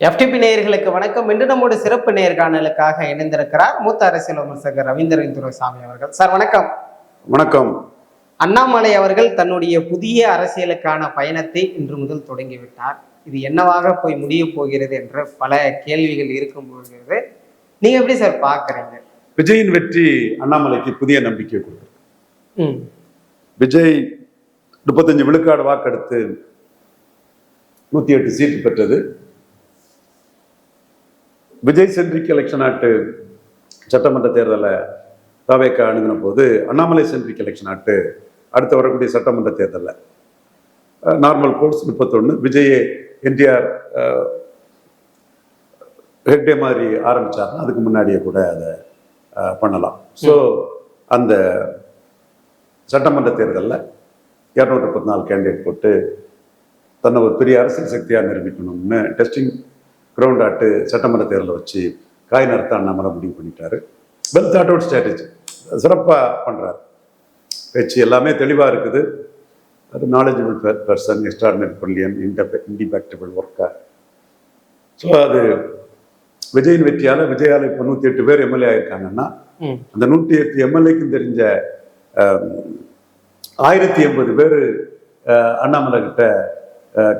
FTP நேயர்களுக்கு வணக்கம். இன்று நம்மோட சிறப்பு நேர்காணலுக்காக இணைந்திருக்கிறார் மூத்த அரசியல் விமர்சகர் ரவீந்திரன் துரைசாமி அவர்கள். சார் வணக்கம். வணக்கம். அண்ணாமலை அவர்கள் தன்னுடைய புதிய அரசியலுக்கான பயணத்தை இன்று முதல் தொடங்கிவிட்டார். இது என்னவாக போய் முடிய போகிறது என்ற பல கேள்விகள் இருக்கும் போகிறது. நீங்க எப்படி சார் பாக்குறீங்க? விஜயின் வெற்றி அண்ணாமலைக்கு புதிய நம்பிக்கை கொடுத்திருக்கு. விஜய் 35 விழுக்காடு வாக்கெடுத்து 108 சீட்டு பெற்றது. விஜய் சென்ட்ரிக் எலெக்ஷன் ஆக்ட் சட்டமன்ற தேர்தலை தாவேக்கா அணுகின போது அண்ணாமலை சென்ட்ரிக் எலெக்ஷன் ஆக்ட் அடுத்து வரக்கூடிய சட்டமன்ற தேர்தலில் நார்மல் கோர்ஸ் 31 விஜயே என்டிஆர் ஹெக்டே மாதிரி ஆரம்பிச்சாருன்னா அதுக்கு முன்னாடியே கூட அதை பண்ணலாம். ஸோ அந்த சட்டமன்ற தேர்தலில் 234 கேண்டிடேட் போட்டு தன்னை ஒரு பெரிய அரசியல் சக்தியாக நிரூபிக்கணும்னு டெஸ்டிங் கிரவுண்ட் ஆட்டு சட்டமன்ற தேர்தலை வச்சு காய் நறுத்த அண்ணாமலை முடிவு பண்ணிட்டாரு. வெல் தாட் அவுட் ஸ்ட்ராட்டஜி, சிறப்பாக பண்ணுறாரு. பேச்சு எல்லாமே தெளிவாக இருக்குது. அது knowledgeable person, extraordinary brilliant, indefatigable worker. So அது விஜயின் வெற்றியால் விஜயால் இப்போ 108 பேர் எம்எல்ஏ ஆயிருக்காங்கன்னா அந்த 108 எம்எல்ஏக்கும் தெரிஞ்ச 1080 பேர் அண்ணாமலை கிட்ட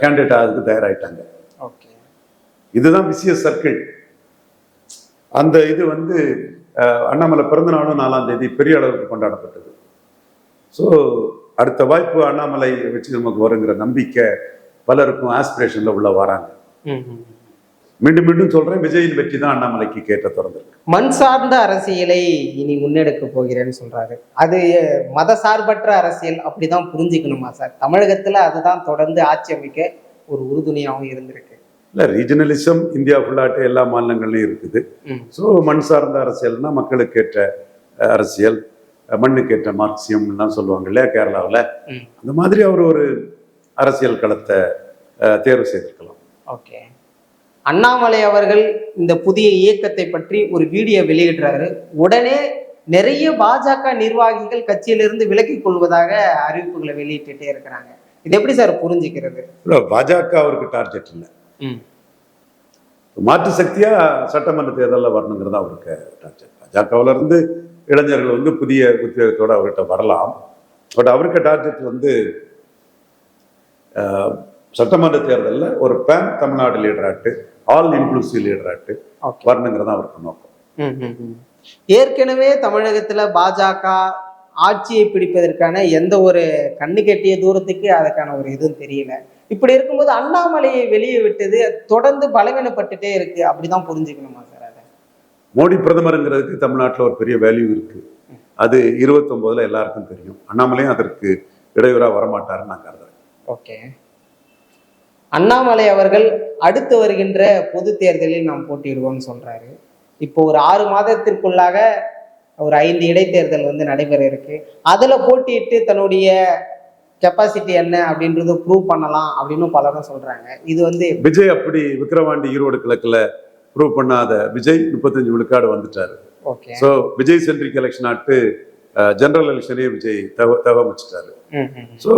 கேண்டிடேட் ஆகிறதுக்கு தயாராகிட்டாங்க. இதுதான் விசிஎஸ் சர்க்கிள். அந்த இது அண்ணாமலை பிறந்த நாளும் 4ஆம் தேதி பெரிய அளவுக்கு கொண்டாடப்பட்டது. ஸோ அடுத்த வாய்ப்பு அண்ணாமலை வச்சு நமக்கு வருங்கிற நம்பிக்கை பலருக்கும் ஆஸ்பிரேஷன்ல உள்ள வராங்க. மீண்டும் மீண்டும் சொல்றேன், விஜயின் வெற்றி தான் அண்ணாமலைக்கு கேட்ட திறந்திருக்கு. மண் சார்ந்த அரசியலை இனி முன்னெடுக்க போகிறேன்னு சொல்றாரு. அது மத சார்பற்ற அரசியல் அப்படிதான் புரிஞ்சுக்கணுமா சார்? தமிழகத்துல அதுதான் தொடர்ந்து ஆட்சி அமைக்க ஒரு உறுதுணையாகவும் இருந்திருக்கு. இல்லை, ரீஜனலிசம் இந்தியா ஃபுல்லாட்டு எல்லா மாநிலங்கள்லையும் இருக்குது. ஸோ மண் சார்ந்த அரசியல்னா மக்களுக்கு ஏற்ற அரசியல், மண்ணுக்கு ஏற்ற மார்க்சியம்லாம் சொல்லுவாங்க இல்லையா கேரளாவில். அந்த மாதிரி அவர் ஒரு அரசியல் களத்தை தேர்வு செய்திருக்கலாம். ஓகே. அண்ணாமலை அவர்கள் இந்த புதிய இயக்கத்தை பற்றி ஒரு வீடியோ வெளியிடுறாரு. உடனே நிறைய பாஜக நிர்வாகிகள் கட்சியிலிருந்து விலக்கிக் கொள்வதாக அறிவிப்புகளை வெளியிட்டுட்டே இருக்கிறாங்க. இது எப்படி சார் புரிஞ்சுக்கிறது? இல்லை, பாஜக அவருக்கு டார்கெட் இல்லை. மாற்று சக்தியா சட்டமன்ற தேர்தலில் வரணுங்கிறதா அவருக்கு டார்கெட். பாஜகவுல இருந்து இளைஞர்கள் புதிய உத்தியோகத்தோடு அவர்கிட்ட வரலாம். பட் அவருக்கு டார்கெட் சட்டமன்ற தேர்தலில் ஒரு பேன் தமிழ்நாடு லீடராட்டு, ஆல் இன்க்ளூசிவ் லீடராட்டு வரணுங்கிறதா அவருக்கு நோக்கம். ஏற்கனவே தமிழகத்துல பாஜக ஆட்சியை பிடிப்பதற்கான எந்த ஒரு கண்ணு கெட்டிய தூரத்துக்கு அதுக்கான ஒரு இதுவும் தெரியல. இப்படி இருக்கும்போது அண்ணாமலையை வெளியே விட்டது தொடர்ந்து பலவீனப்பட்டுட்டே இருக்கு. அப்படிதான் புரிஞ்சுக்கணுமா சார்? அதை மோடி பிரதமருங்கிறதுக்கு தமிழ்நாட்டில் ஒரு பெரிய வேல்யூ இருக்கு. அது 29 எல்லாருக்கும் தெரியும். அண்ணாமலையும் அதற்கு இடையூறா வரமாட்டாருன்னு நான் கருதுறேன். ஓகே. அண்ணாமலை அவர்கள் அடுத்து வருகின்ற பொது தேர்தலில் நாம் போட்டியிடுவோம்னு சொல்றாரு. இப்போ ஒரு 6 மாதத்திற்குள்ளாக ஒரு 5 இடைத்தேர்தல் நடைபெற இருக்கு. அதுல போட்டியிட்டு தன்னுடைய கெப்பாசிட்டி என்ன அப்படின்றது ப்ரூவ் பண்ணலாம் அப்படின்னு பலரும் சொல்றாங்க. இது விஜய் அப்படி விக்கிரவாண்டி ஈரோடு கிழக்குல ப்ரூவ் பண்ணாத விஜய் 35 விழுக்காடு வந்துட்டாரு. ஸோ விஜய் சென்ட்ரிக் எலெக்ஷன் ஆட்டு ஜெனரல் எலெக்ஷனே விஜய் தவமிச்சிட்டாரு. ஸோ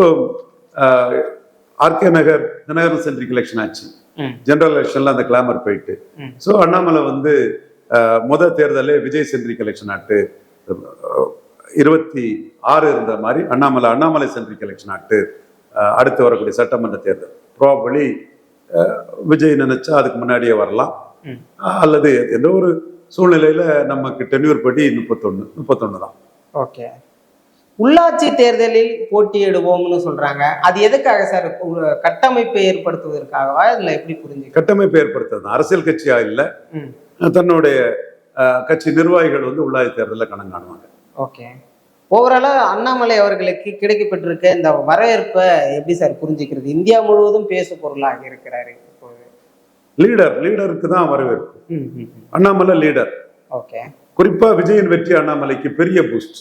ஆர்கே நகர் தினகரன் சென்ட்ரிக் எலெக்ஷன் ஆச்சு. ஜெனரல் எலெக்ஷன்ல அந்த கிளாமர் போயிட்டு, ஸோ அண்ணாமலை முதல் தேர்தலே விஜய் சென்ட்ரிக் எலெக்ஷன் ஆட்டு 26 இருந்த மாதிரி அண்ணாமலை சென்ட்ரிக் எலெக்ஷன் ஆக்ட் அடுத்து வரக்கூடிய சட்டமன்ற தேர்தல் ப்ராபபிலி விஜய் நினைச்சா அதுக்கு முன்னாடியே வரலாம். அல்லது எந்த ஒரு சூழ்நிலையில நமக்கு டென்யூர் படி 31 தான். ஓகே. உள்ளாட்சி தேர்தலில் போட்டியிடுவோம்னு சொல்றாங்க. அது எதுக்காக சார்? கட்டமைப்பை ஏற்படுத்துவதற்காகவா இல்லை எப்படி புரிஞ்சு? கட்டமைப்பை ஏற்படுத்துறது அரசியல் கட்சியா இல்லை, தன்னுடைய கட்சி நிர்வாகிகள் உள்ளாட்சி தேர்தலில் கணக்கு காணுவாங்க. ஓகே. ஓவராலா அண்ணாமலை அவர்களுக்கு கிடைக்கப்பட்டிருக்க இந்த வரவேற்பை எப்படி சார் புரிஞ்சுக்கிறது? இந்தியா முழுவதும் பேசு பொருளாக இருக்கிறாரு. லீடருக்கு தான் வரவேற்பு. அண்ணாமலை லீடர். ஓகே. குறிப்பா விஜயின் வெற்றி அண்ணாமலைக்கு பெரிய பூஸ்ட்.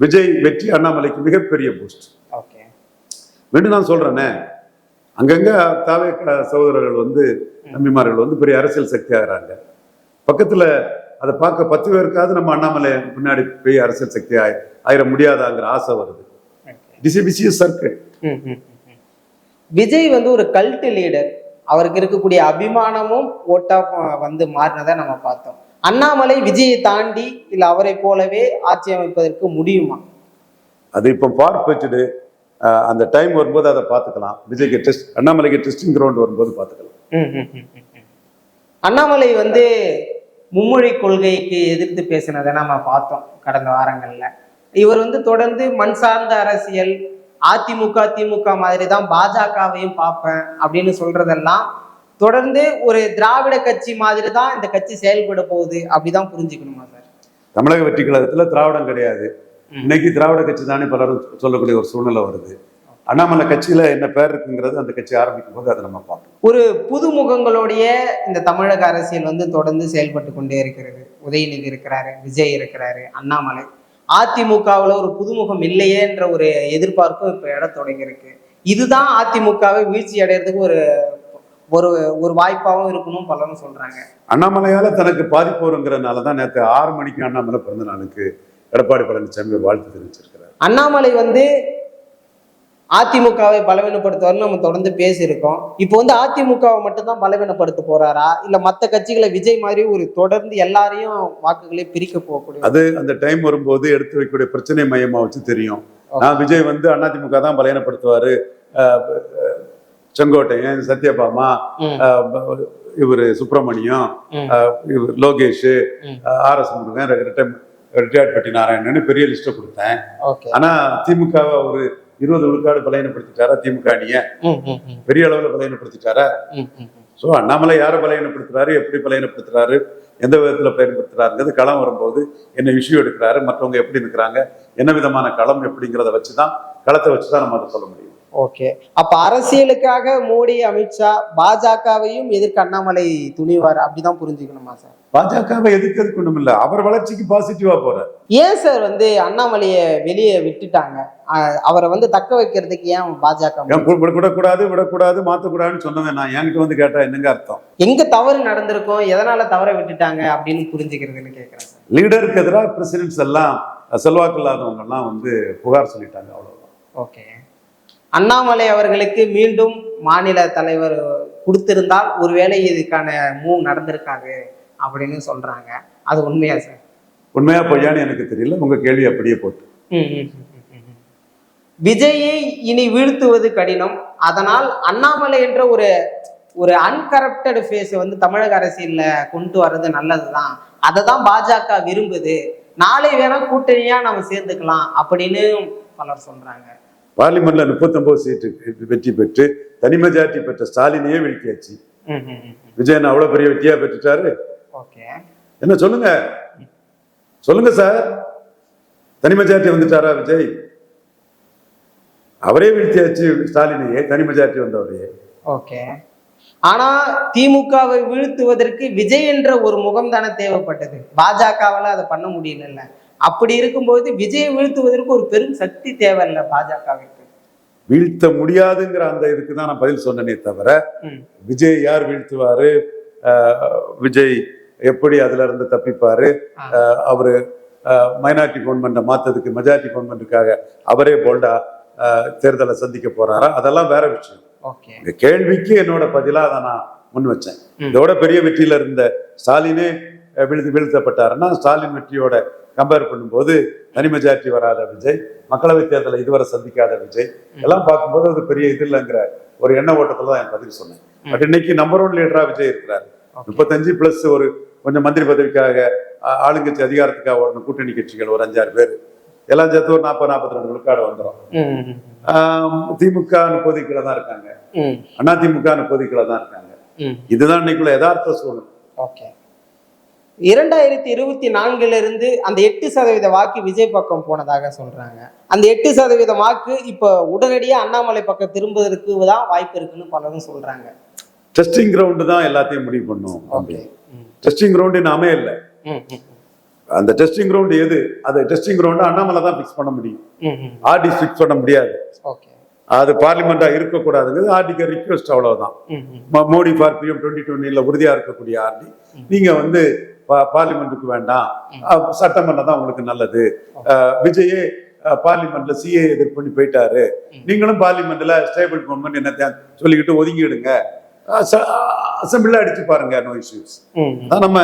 விஜய் வெற்றி அண்ணாமலைக்கு மிகப்பெரிய பூஸ்ட். ஓகே. மீண்டும் நான் சொல்றேனே, அங்கங்க தாவே சகோதரர்கள் நம்பிமார்கள் பெரிய அரசியல் சக்தி ஆகிறாங்க. பக்கத்துல அதை பார்க்க 10 பேருக்காவது நம்ம அண்ணாமலை பின்னாடி போய் அரசியல் சக்தி ஆயிர முடியாதாங்கிற ஆசை வருது. சர்க்கிள். விஜய் ஒரு கல்ட் லீடர். அவருக்கு இருக்கக்கூடிய அபிமானமும் ஓட்டா வந்து மாறினதை நம்ம பார்த்தோம். அண்ணாமலை விஜயை தாண்டி இல்ல அவரை போலவே ஆட்சி அமைப்பதற்கு முடியுமா? அது இப்போ பார்ப்பெச்சுடு அந்த டைம் வரும்போது அதை பார்த்துக்கலாம். விஜய்க்கு அண்ணாமலைக்கு டெஸ்டிங் கிரவுண்ட் வரும்போது பார்த்துக்கலாம். அண்ணாமலை வந்து மும்மொழி கொள்கைக்கு எதிர்த்து பேசினதை நம்ம பார்த்தோம் கடந்த வாரங்கள்ல. இவர் வந்து தொடர்ந்து மண் சார்ந்த அரசியல், அதிமுக திமுக மாதிரி தான் பாஜகவையும் பார்ப்பேன் அப்படின்னு சொல்றதெல்லாம் தொடர்ந்து ஒரு திராவிட கட்சி மாதிரி தான் இந்த கட்சி செயல்பட போகுது அப்படிதான் புரிஞ்சுக்கணுமா சார்? தமிழக வெற்றி கழகத்துல திராவிடம் கிடையாது. இன்னைக்கு திராவிட கட்சி தானே பலரும் சொல்லக்கூடிய ஒரு சூழ்நிலை வருது. அண்ணாமலை கட்சியில என்ன பேர் இருக்குங்கிறது அந்த கட்சி ஆரம்பிக்கும் போது அதை நம்ம பார்ப்போம். ஒரு புது முகங்களோடைய இந்த தமிழக அரசியல் வந்து தொடர்ந்து செயல்பட்டு கொண்டே இருக்கிறது. உதயநிதி இருக்கிறாரு, விஜய் இருக்கிறாரு, அண்ணாமலை. அதிமுகவுல ஒரு புதுமுகம் இல்லையேன்ற ஒரு எதிர்பார்ப்பும் இப்ப இட தொடங்கி இருக்கு. இதுதான் அதிமுகவை வீழ்ச்சி அடைகிறதுக்கு ஒரு ஒரு ஒரு வாய்ப்பாகவும் இருக்கணும் பலரும் சொல்றாங்க. அண்ணாமலையால தனக்கு பாதிப்பு வருங்கிறதுனாலதான் நேற்று 6 மணிக்கு அண்ணாமலை பிறந்த நாளுக்கு எடப்பாடி பழனிசாமி வாழ்த்து தெரிவிச்சிருக்கிறார். அண்ணாமலை வந்து அதிமுகவை பலவீனப்படுத்துவார்னு நம்ம தொடர்ந்து பேசியிருக்கோம். இப்போ வந்து அதிமுகவை மட்டும்தான் பலவீனப்படுத்த போறாரா, இல்ல மற்ற கட்சிகளை விஜய் மாதிரி ஒரு தொடர்ந்து எல்லாரையும் வாக்குகளை பிரிக்க போகக்கூடிய அது அந்த டைம் வரும்போது எடுத்து வைக்கக்கூடிய பிரச்சனை மையமா வச்சு தெரியும். நான் விஜய் வந்து அதிமுக தான் பலவீனப்படுத்துவாரு, செங்கோட்டையன், சத்யபாமா, இவரு சுப்பிரமணியம், லோகேஷ், RS முருகன், ரிட்டையர்ட் பட்டி நாராயணன் பெரிய லிஸ்ட கொடுத்தேன். ஆனா திமுகவை ஒரு 20 விழுக்காடு பலவீனப்படுத்திட்டாரா? திமுக அணிய பெரிய அளவுல பலவீனப்படுத்திட்டாரா? சோ அண்ணாமலை யாரை பலவீனப்படுத்துறாரு, எப்படி பலவீனப்படுத்துறாரு, எந்த விதத்துல பயன்படுத்துறாருங்கிறது களம் வரும்போது என்ன இஷ்யூ எடுக்கிறாரு, மற்றவங்க எப்படி இருக்கிறாங்க, என்ன விதமான களம் எப்படிங்கிறத வச்சுதான், களத்தை வச்சுதான் நம்ம அதை சொல்ல முடியும். ஓகே, அப்ப அரசியலுக்காக மோடி, அமித்ஷா பாஜகவையும் எதிர்க்க அண்ணாமலை துணிவார் அப்படிதான் புரிஞ்சுக்கணுமா சார்? பாஜகவை எதிர்க்கிறதுக்கு ஒண்ணும் இல்ல, அவர் வளர்ச்சிக்கு பாசிட்டிவா போறார். ஏன் சார் வந்து அண்ணாமலைய வெளியே விட்டுட்டாங்க? அவரை வந்து தக்க வைக்கிறதுக்கு ஏன் பாஜக விடக்கூடாது மாத்தக்கூடாதுன்னு சொன்னவன் நான். என்கிட்ட வந்து கேட்டா என்னங்க அர்த்தம்? எங்க தவறு நடந்திருக்கும், எதனால தவற விட்டுட்டாங்க அப்படின்னு புரிஞ்சுக்கிறதுன்னு கேட்கிறேன் சார். லீடருக்கு எதிராக பிரசிடென்ட்ஸ் எல்லாம் செல்வாக்கு இல்லாதவங்க எல்லாம் வந்து புகார் சொல்லிட்டாங்க, அவ்வளவுதான். ஓகே, அண்ணாமலை அவர்களுக்கு மீண்டும் மாநில தலைவர் கொடுத்திருந்தால் ஒருவேளை இதுக்கான மூவ் நடந்திருக்காது அப்படின்னு சொல்றாங்க. அது உண்மையா சார்? உண்மையா பொய்யான்னு எனக்கு தெரியல, உங்க கேள்வி அப்படியே போட்டு. விஜயை இனி வீழ்த்துவது கடினம், அதனால் அண்ணாமலை என்ற ஒரு அன்கரப்டட் ஃபேஸ் வந்து தமிழக அரசியல்ல கொண்டு வர்றது நல்லதுதான், அதை தான் பாஜக விரும்புது, நாளை வேணா கூட்டணியா நம்ம சேர்ந்துக்கலாம் அப்படின்னு பலர் சொல்றாங்க. பார்லிமெண்ட்ல 39 சீட்டு வெற்றி பெற்று தனி மெஜாரிட்டி பெற்ற ஸ்டாலினையே வீழ்த்தியாச்சு. விஜயன் அவ்வளவு பெரிய வெற்றியா பெற்றுட்டாரு. என்ன சொல்லுங்க சொல்லுங்க சார், தனி மெஜாரிட்டி வந்துட்டாரா விஜய்? அவரே வீழ்த்தியாச்சு ஸ்டாலினையே, தனி மெஜாரிட்டி வந்தவரையே. ஓகே, ஆனா திமுகவை வீழ்த்துவதற்கு விஜய் என்ற ஒரு முகம் தானே தேவைப்பட்டது, பாஜகவால அதை பண்ண முடியல. அப்படி இருக்கும்போது விஜயை வீழ்த்துவதற்கு ஒரு பெரும் சக்தி தேவையில்லை பாஜகவிற்கு. வீழ்த்த முடியாதுங்கிற அந்த இதுக்கு தான் நான் பதில் சொன்னனே தவிர, விஜய் யார் வீழ்த்துவாரு, விஜய் எப்படி அதுல இருந்து தப்பிப்பாரு, அவரு மைனாரிட்டி கவர்மெண்ட்டை மாத்ததுக்கு மெஜாரிட்டி கவர்மெண்ட்டுக்காக அவரே போல்டா தேர்தலை சந்திக்க போறாரா, அதெல்லாம் வேற விஷயம். இந்த கேள்விக்கு என்னோட பதிலா அதை நான் முன் வச்சேன். இதோட பெரிய வெற்றியில இருந்த ஸ்டாலினே வீழ்த்தப்பட்டாருன்னா, ஸ்டாலின் வெற்றியோட கம்பேர் பண்ணும்போது தனி மெஜாரிட்டி வராத விஜய், மக்களவை தேர்தலை இதுவரை சந்திக்காத விஜய் எல்லாம் பார்க்கும்போது அது பெரிய இது இல்லைங்கிற ஒரு எண்ண ஓட்டத்துல தான் என் பதில் சொன்னேன். பட் இன்னைக்கு நம்பர் 1 லீடரா விஜய் இருக்கிறார். 35 பிளஸ் ஒரு கொஞ்சம் மந்திரி பதவிக்காக, ஆளுங்கட்சி அதிகாரத்துக்காக வரணும் கூட்டணி கட்சிகள் ஒரு 5-6 பேர் எல்லாம் சேர்த்து ஒரு 40-42 விழுக்காடு வந்துடும். திமுக 30 கீழே தான் இருக்காங்க, அதிமுக 30 கீழே தான் இருக்காங்க. இதுதான் இன்னைக்குள்ள யதார்த்த சூழல். 2024 அந்த 8% வாக்கு விஜய் பக்கம் போனதாக சொல்றாங்க. அந்த 8% வாக்கு இப்ப உடனடியா அண்ணாமலை பக்கம் திரும்புவதற்கு தான் வாய்ப்பு இருக்குன்னு பலரும் சொல்றாங்க. டெஸ்டிங் கிரவுண்ட் தான் எல்லாத்தையும் முடிவு பண்ணும். டெஸ்டிங் கிரவுண்ட் இன்னும் அமையல. அந்த டெஸ்டிங் கிரவுண்ட் எது, அது டெஸ்டிங் கிரவுண்ட் அண்ணாமலை தான் பிக்ஸ் பண்ண முடியும், ஆர்டி பிக்ஸ் பண்ண முடியாது. அது பார்லிமெண்டா இருக்கக்கூடாதுங்கிறது ஆர்டிக்கு ரிக்வெஸ்ட், அவ்வளவுதான். மோடி ஃபார் பிஎம் 2020 உறுதியா இருக்கக்கூடிய ஆர்டி நீங்க வந்து பார்லிமெண்ட்டுக்கு வேண்டாம், சட்டமன்றம் தான் உங்களுக்கு நல்லது. விஜயே பார்லிமெண்ட்ல சிஏ எதிர்ப்பு பண்ணி போயிட்டாரு, நீங்களும் பார்லிமெண்ட்ல ஸ்டேபிள் கவர்மெண்ட் என்ன சொல்லிக்கிட்டு ஒதுங்கிடுங்க, அசம்பிளில் அடிச்சு பாருங்க, நோ இஷ்யூஸ். ம். அதான் நம்ம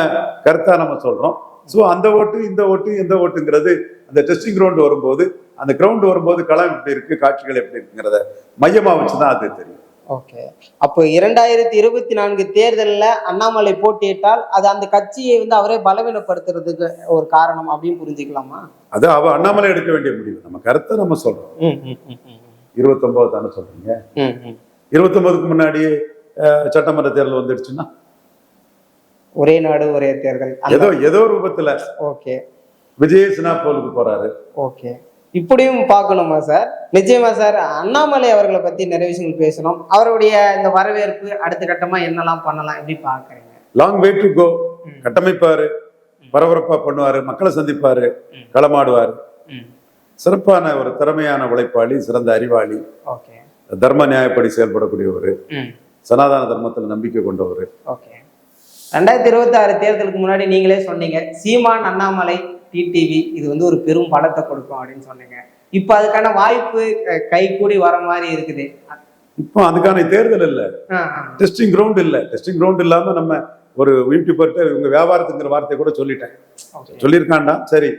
கருத்தா நம்ம சொல்றோம். ஸோ அந்த ஓட்டு இந்த ஓட்டு எந்த ஓட்டுங்கிறது அந்த டெஸ்டிங் கிரவுண்ட் வரும்போது, அந்த கிரவுண்ட் வரும்போது களம் எப்படி இருக்கு, காட்சிகள் எப்படி இருக்குங்கிறத மையமா வச்சுதான் அது தெரியும். ஓகே. அப்போ 2024 தேர்தலில் அண்ணாமலை போட்டியிட்டால் அது அந்த கட்சியை வந்து அவரே பலவீனப்படுத்துறதுக்கு ஒரு காரணம் அப்படின்னு புரிஞ்சுக்கலாமா? அது அண்ணாமலை எடுக்க வேண்டிய முடிவு. நம்ம கருத்தை நம்ம சொல்றோம். 29 தானே சொல்றீங்க. 29க்கு முன்னாடியே சட்டமன்ற தேர்தல் வந்துடுச்சுன்னா ஒரே நாடு ஒரே தேர்தல் ஏதோ ரூபத்துல ஓகே விஜய் சினாப்போலுக்கு போறாரு. ஓகே. இப்படியும் பார்க்கணுமா சார்? நிச்சயமா சார். அண்ணாமலை அவர்களை பத்தி நிறைய விஷயங்கள் பேசணும். அவருடைய இந்த வரவேற்பு அடுத்த கட்டமா என்னெல்லாம் பண்ணலாம், எப்படி பாக்குறீங்க? Long way to go. கட்டமைப்பாரு, பரபரப்பா பண்ணுவாரு, மக்களை சந்திப்பாரு, களமாடுவாரு. சிறப்பான ஒரு திறமையான உழைப்பாளி, சிறந்த அறிவாளி, ஓகே, தர்ம நியாயப்படி செயல்படக்கூடியவர், சனாதன தர்மத்தில் நம்பிக்கை கொண்டவர். ஓகே. 2026 தேர்தலுக்கு முன்னாடி நீங்களே சொன்னீங்க, சீமான் அண்ணாமலை டிடிவி இது வந்து ஒரு பெரும் பலத்தை கொடுக்கும் அப்படின்னு சொன்னீங்க. இப்ப அதுக்கான வாய்ப்பு கைகூடி வர மாதிரி இருக்குது. இப்போ அதுக்கான தேர்தல் இல்ல, டெஸ்டிங் கிரவுண்ட் இல்ல. டெஸ்டிங் கிரவுண்ட் இல்லாம நம்ம ஒரு யூடியூபர்கிட்ட இவங்க வியாபாரத்துங்கிற வார்த்தையை கூட சொல்லிட்டேன், சொல்லியிருக்காண்டா. சரி,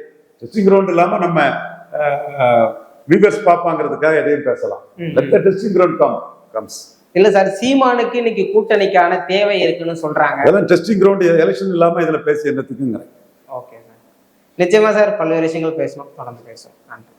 டெஸ்டிங் கிரவுண்ட் இல்லாம நம்ம வியூவர்ஸ் பார்ப்பாங்கிறதுக்காக எதையும் பேசலாம். Testing ground comes. இல்ல சார், சீமானுக்கு இன்னைக்கு கூட்டணிக்கான தேவை இருக்குன்னு சொல்றாங்க. அதெல்லாம் டெஸ்டிங் கிரவுண்ட் எலெக்ஷன் இல்லாம இதுல பேசி என்னத்துக்குங்கிறேன். Okay sir. நிச்சயமா சார், பல்வேறு விஷயங்கள் பேசணும், தொடர்ந்து பேசுவோம். நன்றி.